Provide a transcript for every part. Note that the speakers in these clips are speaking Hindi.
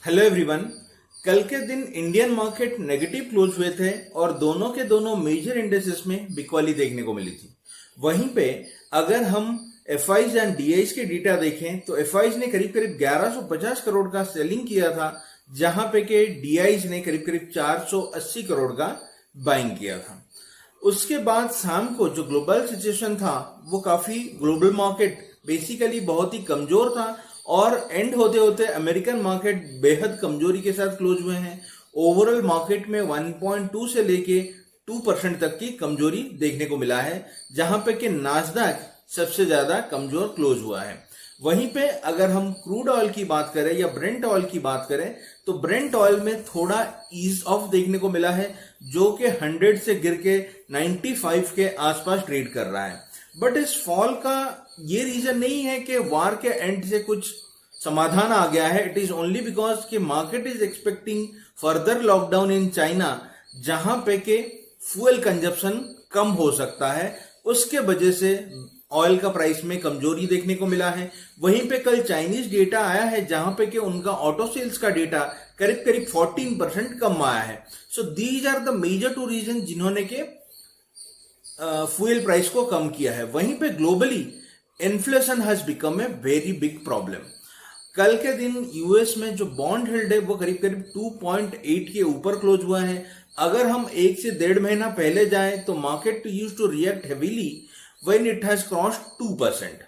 Hello everyone. कल के दिन इंडियन मार्केट नेगेटिव क्लोज हुए थे और दोनों के दोनों मेजर इंडेक्सेस में बिकवाली देखने को मिली थी। वहीं पे अगर हम एफआईज एंड डीआईज के डेटा देखें तो एफआईज ने करीब करीब 1150 करोड़ का सेलिंग किया था, जहां पे के डीआईज ने करीब करीब 480 करोड़ का बाइंग किया था। उसके बाद शाम को जो ग्लोबल सिचुएशन था वो काफी, ग्लोबल मार्केट बेसिकली बहुत ही कमजोर था और एंड होते होते अमेरिकन मार्केट बेहद कमजोरी के साथ क्लोज हुए हैं। ओवरऑल मार्केट में 1.2 से लेके 2% तक की कमजोरी देखने को मिला है, जहां पे कि नास्डैक सबसे ज्यादा कमजोर क्लोज हुआ है। वहीं पे अगर हम क्रूड ऑयल की बात करें या ब्रेंट ऑयल की बात करें तो ब्रेंट ऑयल में थोड़ा ईज ऑफ देखने को मिला है, जो कि 100 से गिर के 95 के आसपास ट्रेड कर रहा है। बट इस फॉल का ये रीजन नहीं है कि वार के एंड से कुछ समाधान आ गया है। इट इज ओनली बिकॉज कि market is expecting further lockdown in China, जहां पे के फ्यूल कंजप्शन कम हो सकता है। उसके वजह से ऑयल का प्राइस में कमजोरी देखने को मिला है। वहीं पे कल चाइनीज डेटा आया है, जहां पे कि उनका ऑटो सेल्स का डेटा करीब करीब 14% कम आया है। So these are the major two reason जिन्होंने के फ्यूल प्राइस को कम किया है। वहीं पे globally inflation has become a very big problem. कल के दिन यूएस में जो बॉन्ड हिल्ड है वो करीब करीब 2.8 के ऊपर क्लोज हुआ है। अगर हम 1 से 1.5 महीना पहले जाएं तो market used to react heavily when it has crossed 2%।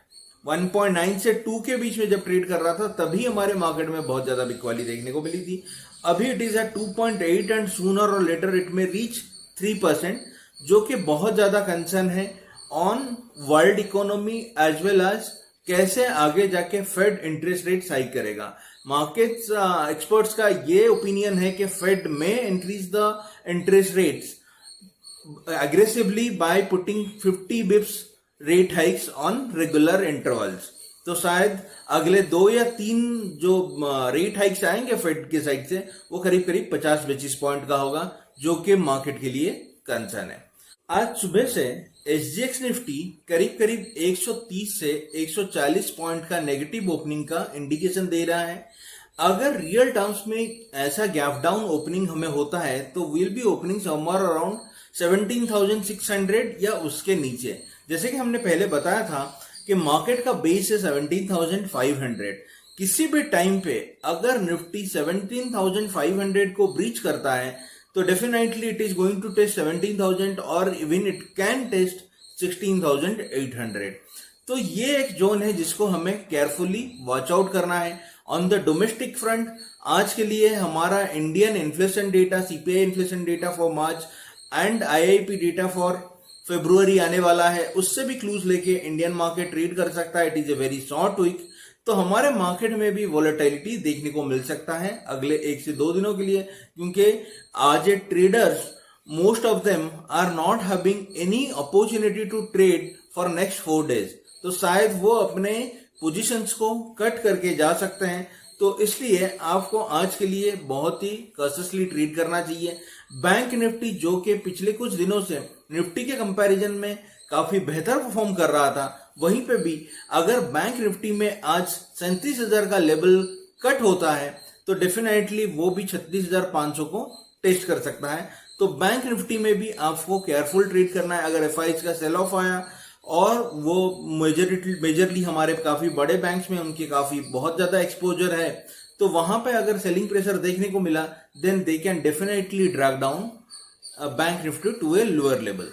1.9 से 2 के बीच में जब ट्रेड कर रहा था तभी हमारे मार्केट में बहुत ज्यादा बिकवाली देखने को मिली थी। अभी it is at 2.8 and sooner और लेटर इट में रीच 3%, जो कि बहुत ज्यादा कंसर्न है on world economy as well as कैसे आगे जाके फेड इंटरेस्ट रेट हाइक करेगा। मार्केट्स एक्सपर्ट्स का ये ओपिनियन है कि Fed may increase the interest rates aggressively by putting 50 bips rate hikes on regular intervals। तो शायद अगले 2 या 3 जो रेट हाइक्स आएंगे फेड के साइड से वो करीब करीब 50 बेसिस पॉइंट का होगा, जो कि मार्केट के लिए कंसर्न है। आज सुबह से एसजीएक्स निफ्टी करीब करीब 130 से 140 पॉइंट का नेगेटिव ओपनिंग का इंडिकेशन दे रहा है। अगर रियल टर्म्स में ऐसा गैप डाउन ओपनिंग हमें होता है तो will be opening somewhere around 17,600 या उसके नीचे। जैसे कि हमने पहले बताया था कि मार्केट का बेस है 17,500। किसी भी टाइम पे अगर निफ्टी 17,500 को ब्रीच करता है तो definitely it is going to test 17,000 और इवन इट कैन टेस्ट 16,800। तो ये एक जोन है जिसको हमें केयरफुली वॉच आउट करना है। ऑन द डोमेस्टिक फ्रंट आज के लिए हमारा Indian inflation data, CPI inflation data for March and IIP data for February आने वाला है। उससे भी क्लूज लेके इंडियन मार्केट ट्रेड कर सकता है। It is a very short week, तो हमारे मार्केट में भी वोलेटिलिटी देखने को मिल सकता है अगले 1 से 2 दिनों के लिए, क्योंकि आज traders most of them are not having any opportunity to trade for next 4 days. तो शायद वो अपने पोजीशंस को कट करके जा सकते हैं। तो इसलिए आपको आज के लिए बहुत ही कॉशियसली ट्रेड करना चाहिए। बैंक निफ्टी जो कि पिछले कुछ दिनों से निफ्टी के कंपैरिजन में काफी बेहतर परफॉर्म कर रहा था, वहीं पे भी अगर बैंक निफ्टी में आज 37,000 का लेवल कट होता है तो डेफिनेटली वो भी 36,500 को टेस्ट कर सकता है। तो बैंक निफ्टी में भी आपको केयरफुल ट्रेड करना है। अगर एफआईज का सेल ऑफ आया और वो मेजरली हमारे काफी बड़े बैंक्स में उनके काफी बहुत ज्यादा एक्सपोजर है, तो वहां पे अगर सेलिंग प्रेशर देखने को मिला then they can definitely drag down bank Nifty to a lower level.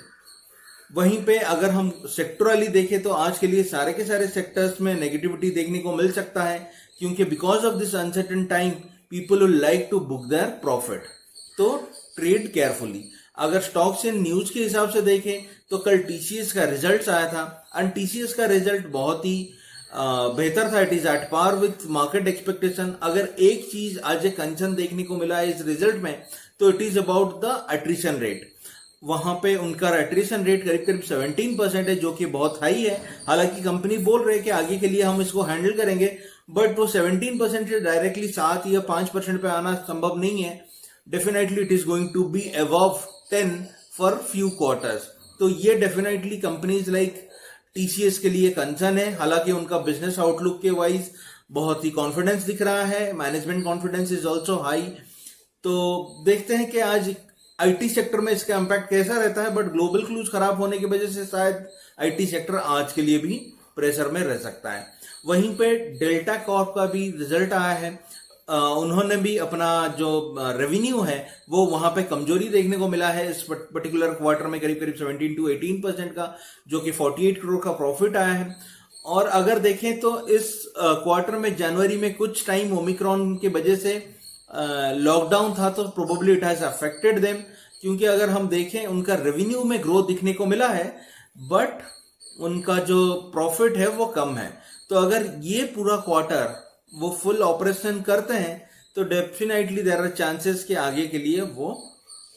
वहीं पे अगर हम सेक्टरली देखें तो आज के लिए सारे के सारे सेक्टर्स में नेगेटिविटी देखने को मिल सकता है, क्योंकि because of this uncertain time people will like to book their profit. तो ट्रेड केयरफुली। अगर स्टॉक्स एंड न्यूज के हिसाब से देखें तो कल टीसीएस का रिजल्ट आया था एंड टीसीएस का रिजल्ट बहुत ही बेहतर था। It is at par with market expectation. अगर एक चीज आज एक कंसर्न देखने को मिला है इस रिजल्ट में तो it is about the attrition rate. वहां पे उनका अट्रिशन रेट करीब करीब 17% है, जो कि बहुत हाई है। हालांकि कंपनी बोल रहे हैं कि आगे के लिए हम इसको हैंडल करेंगे, बट वो 17% से डायरेक्टली 7 या 5% पे आना संभव नहीं है। Definitely it is going to be above 10 for few quarters. तो ये डेफिनेटली कंपनीज लाइक टीसीएस के लिए कंसर्न है। हालांकि उनका बिजनेस आउटलुक के वाइज बहुत ही कॉन्फिडेंस दिख रहा है, management confidence is also high. तो देखते हैं कि आज आईटी सेक्टर में इसका इम्पैक्ट कैसा रहता है, बट ग्लोबल क्लूज खराब होने की वजह से शायद आईटी सेक्टर आज के लिए भी प्रेशर में रह सकता है। वहीं पे डेल्टा कॉर्प का भी रिजल्ट आया है। उन्होंने भी अपना जो रेवेन्यू है वो वहां पे कमजोरी देखने को मिला है इस पर्टिकुलर क्वार्टर में, करीब करीब 17 to 18% का, जो कि 48 करोड़ का प्रॉफिट आया है। और अगर देखें तो इस क्वार्टर में जनवरी में कुछ टाइम ओमिक्रॉन की वजह से लॉकडाउन था, तो probably it has affected them, क्योंकि अगर हम देखें उनका रेवेन्यू में ग्रोथ दिखने को मिला है बट उनका जो प्रॉफिट है वो कम है। तो अगर ये पूरा क्वार्टर वो फुल ऑपरेशन करते हैं तो डेफिनेटली देयर आर चांसेस कि आगे के लिए वो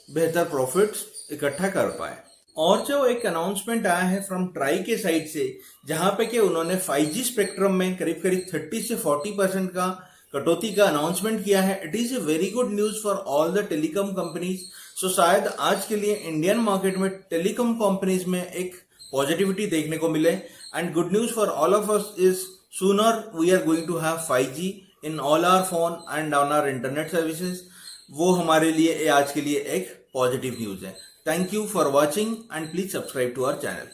बेहतर प्रॉफिट्स इकट्ठा कर पाए। और जो एक अनाउंसमेंट आया है फ्रॉम ट्राई के साइड से, जहां पे कि उन्होंने 5G स्पेक्ट्रम में करीब करीब 30 से 40% का कटौती का अनाउंसमेंट किया है। It is a very good news for all the telecom companies. So शायद आज के लिए इंडियन मार्केट में टेलीकॉम कंपनीज में एक पॉजिटिविटी देखने को मिले। And good news for all of us is sooner we are going to have 5G in all our phone and on our internet services। वो हमारे लिए आज के लिए एक पॉजिटिव न्यूज है। Thank you for watching and please subscribe to our channel.